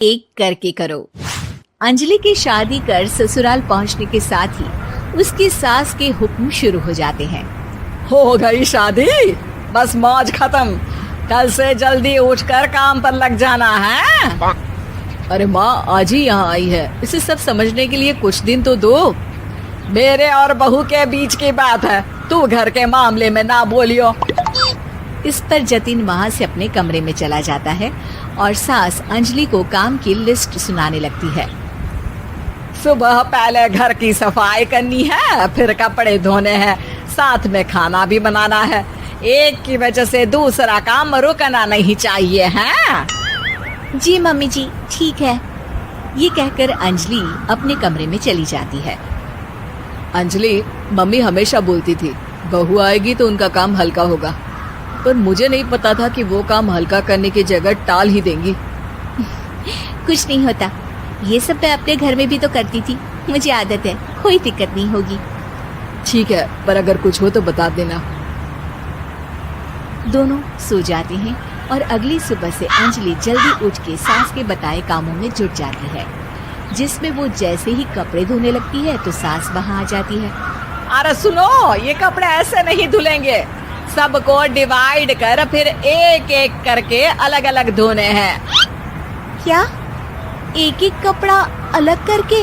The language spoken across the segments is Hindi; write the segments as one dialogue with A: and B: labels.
A: एक करके करो। अंजलि की शादी कर ससुराल पहुंचने के साथ ही उसकी सास के हुक्म शुरू हो जाते हैं।
B: हो गई शादी, बस मौज खत्म। कल से जल्दी उठकर काम पर लग जाना है।
A: अरे माँ आज ही यहाँ आई है, इसे सब समझने के लिए कुछ दिन तो दो।
B: मेरे और बहू के बीच की बात है, तू घर के मामले में ना बोलियो।
A: इस पर जतिन वहाँ से अपने कमरे में चला जाता है और सास अंजलि को काम की लिस्ट सुनाने लगती है।
B: सुबह पहले घर की सफाई करनी है, फिर कपड़े धोने हैं, साथ में खाना भी बनाना है। एक की वजह से दूसरा काम रुकना नहीं चाहिए है।
A: जी मम्मी जी ठीक है। ये कहकर अंजलि अपने कमरे में चली जाती है।
C: अंजलि, मम्मी हमेशा बोलती थी बहू आएगी तो उनका काम हल्का होगा, पर मुझे नहीं पता था कि वो काम हल्का करने की जगह टाल ही देंगी।
A: कुछ नहीं होता, ये सब मैं अपने घर में भी तो करती थी, मुझे आदत है, कोई दिक्कत नहीं होगी।
C: ठीक है, पर अगर कुछ हो तो बता देना।
A: दोनों सो जाते हैं और अगली सुबह से अंजलि जल्दी उठ के सास के बताए कामों में जुट जाती है, जिसमें वो जैसे ही कपड़े धोने लगती है तो सास वहाँ आ जाती है।
B: अरे सुनो, ये कपड़े ऐसे नहीं धुलेंगे, सबको डिवाइड कर फिर एक एक करके अलग अलग धोने हैं।
A: क्या एक एक कपड़ा अलग करके?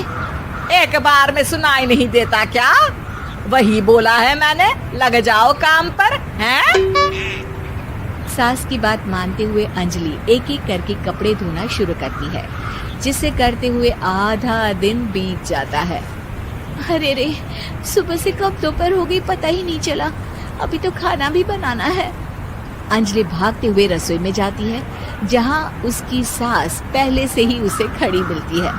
B: एक बार में सुनाई नहीं देता क्या? वही बोला है मैंने, लग जाओ काम पर हैं?
A: सास की बात मानते हुए अंजलि एक एक करके कपड़े धोना शुरू करती है, जिसे करते हुए आधा दिन बीत जाता है। अरे रे, सुबह से कब दोपहर हो गई पता ही नहीं चला, अभी तो खाना भी बनाना है। अंजलि भागते हुए रसोई में जाती है, जहाँ उसकी सास पहले से ही उसे खड़ी मिलती है।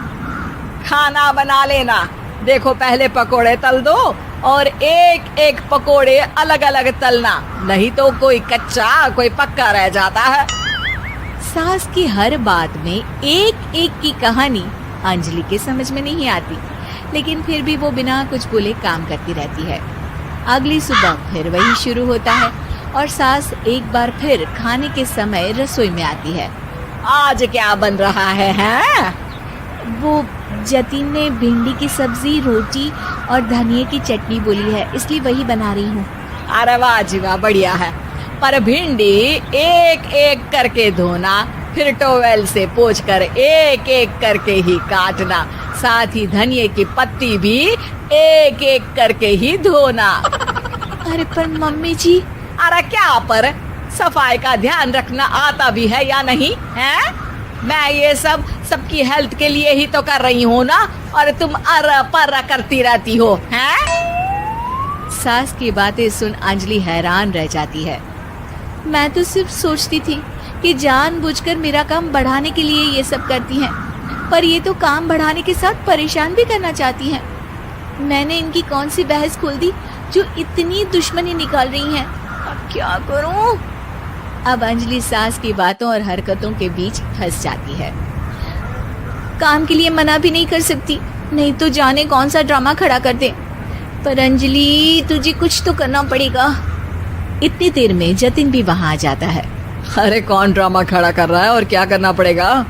B: खाना बना लेना, देखो पहले पकोड़े तल दो और एक एक पकोड़े अलग अलग तलना, नहीं तो कोई कच्चा कोई पक्का रह जाता है।
A: सास की हर बात में एक एक की कहानी अंजलि के समझ में नहीं आती, लेकिन फिर भी वो बिना कुछ बोले काम करती रहती है। अगली सुबह फिर वही शुरू होता है और सास एक बार फिर खाने के समय रसोई में आती है।
B: आज क्या बन रहा है?
A: वो जतिन ने भिंडी की सब्जी, रोटी और धनिए की चटनी बोली है, इसलिए वही बना रही हूँ।
B: अरे वाह जी वाह, बढ़िया है। पर भिंडी एक एक करके धोना, फिर टोवेल से पोंछकर एक एक करके ही काटना, साथ ही धनिए की पत्ती भी एक एक करके ही धोना।
A: अरे पर मम्मी जी।
B: अरे क्या पर? सफाई का ध्यान रखना आता भी है या नहीं है? मैं ये सब सबकी हेल्थ के लिए ही तो कर रही हूँ ना, और तुम अर पर करती रहती हो हैं?
A: सास की बातें सुन अंजलि हैरान रह जाती है। मैं तो सिर्फ सोचती थी कि जानबूझकर मेरा काम बढ़ाने के लिए ये सब करती हैं, पर ये तो काम बढ़ाने के साथ परेशान भी करना चाहती हैं। मैंने इनकी कौन सी बहस खोल दी जो इतनी दुश्मनी निकाल रही हैं? अब क्या करूं? अब अंजलि सास की बातों और हरकतों के बीच फंस जाती है। काम के लिए मना भी नहीं कर सकती, नहीं तो जाने कौन सा ड्रामा खड़ा कर दे। पर अंजलि तुझे कुछ तो करना पड़ेगा। इतनी देर में जतिन भी वहां आ जाता है।
C: अरे कौन ड्रामा खड़ा कर रहा है और क्या करना पड़ेगा?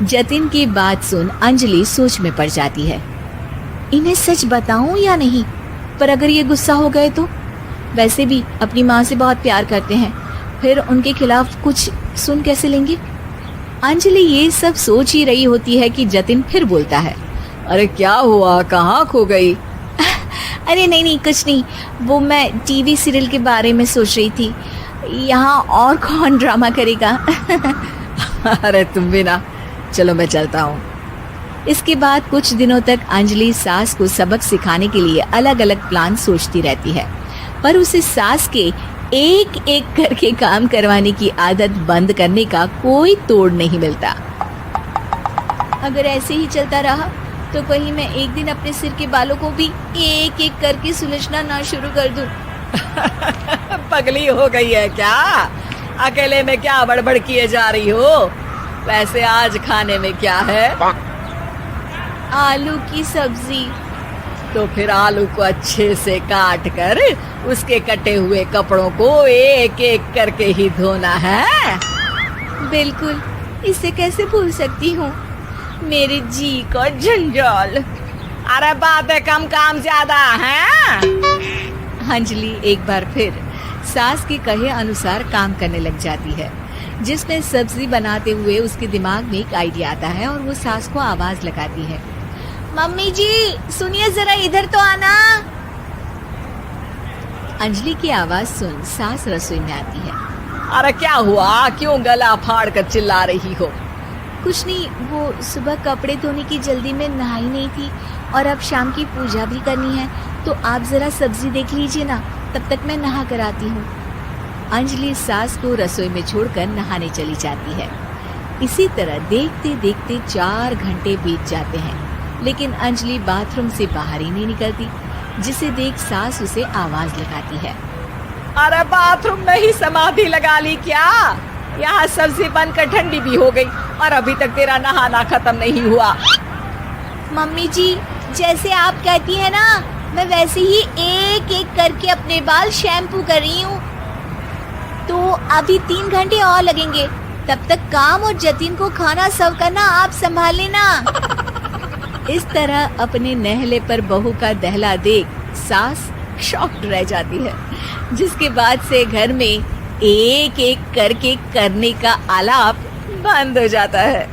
A: जतिन की बात सुन अंजलि सोच में पड़ जाती है। इन्हें सच बताऊं या नहीं? पर अगर ये गुस्सा हो गए तो? वैसे भी अपनी माँ से बहुत प्यार करते हैं, फिर उनके खिलाफ कुछ सुन कैसे लेंगे? अंजलि ये सब सोच ही रही होती है कि जतिन फिर बोलता है।
C: अरे क्या हुआ, कहाँ खो गई?
A: अरे नहीं कुछ नहीं, वो मैं टीवी सीरियल के बारे में सोच रही थी। यहाँ और कौन ड्रामा करेगा?
C: अरे तुम भी ना, चलो मैं चलता हूँ।
A: इसके बाद कुछ दिनों तक अंजलि सास को सबक सिखाने के लिए अलग अलग प्लान सोचती रहती है, पर उसे सास के एक एक करके काम करवाने की आदत बंद करने का कोई तोड़ नहीं मिलता। अगर ऐसे ही चलता रहा तो कहीं मैं एक दिन अपने सिर के बालों को भी एक एक करके सुलझना ना शुरू कर दूं।
B: पगली हो गई है क्या? अकेले में क्या बड़बड़ किए जा रही हो? वैसे आज खाने में क्या है?
A: आलू की सब्जी।
B: तो फिर आलू को अच्छे से काट कर उसके कटे हुए कपड़ों को एक एक करके ही धोना है।
A: बिल्कुल इसे कैसे भूल सकती हूँ? मेरे जी का जंजाल।
B: अरे बातें कम काम ज्यादा हैं।
A: अंजलि एक बार फिर सास के कहे अनुसार काम करने लग जाती है, जिसमें सब्जी बनाते हुए उसके दिमाग में एक आइडिया आता है और वो सास को आवाज लगाती है, मम्मी जी सुनिए जरा इधर तो आना। अंजलि की आवाज सुन सास रसोई में आती है।
B: अरे क्या हुआ, क्यों गला फाड़ कर चिल्ला रही हो?
A: कुछ नहीं, वो सुबह कपड़े धोने की जल्दी में नहाई नहीं थी और अब शाम की पूजा भी करनी है, तो आप जरा सब्जी देख लीजिए ना, तब तक मैं नहा कर आती हूँ। अंजलि सास को रसोई में छोड़कर नहाने चली जाती है। इसी तरह देखते देखते 4 घंटे बीत जाते हैं, लेकिन अंजलि बाथरूम से बाहर ही नहीं निकलती, जिसे देख सास उसे आवाज लगाती है।
B: अरे बाथरूम में ही समाधि लगा ली क्या? यहाँ सब्जी बनकर ठंडी भी हो गई और अभी तक तेरा नहाना खत्म नहीं हुआ।
A: मम्मी जी जैसे आप कहती हैं ना, मैं वैसे ही एक एक करके अपने बाल शैम्पू कर रही हूँ। तो अभी 3 घंटे और लगेंगे, तब तक काम और जतिन को खाना सर्व करना आप संभाल लेना। इस तरह अपने नहले पर बहू का दहला देख सास शॉक्ड रह जाती है, जिसके बाद से घर में एक एक करके करने का आलाप बंद हो जाता है।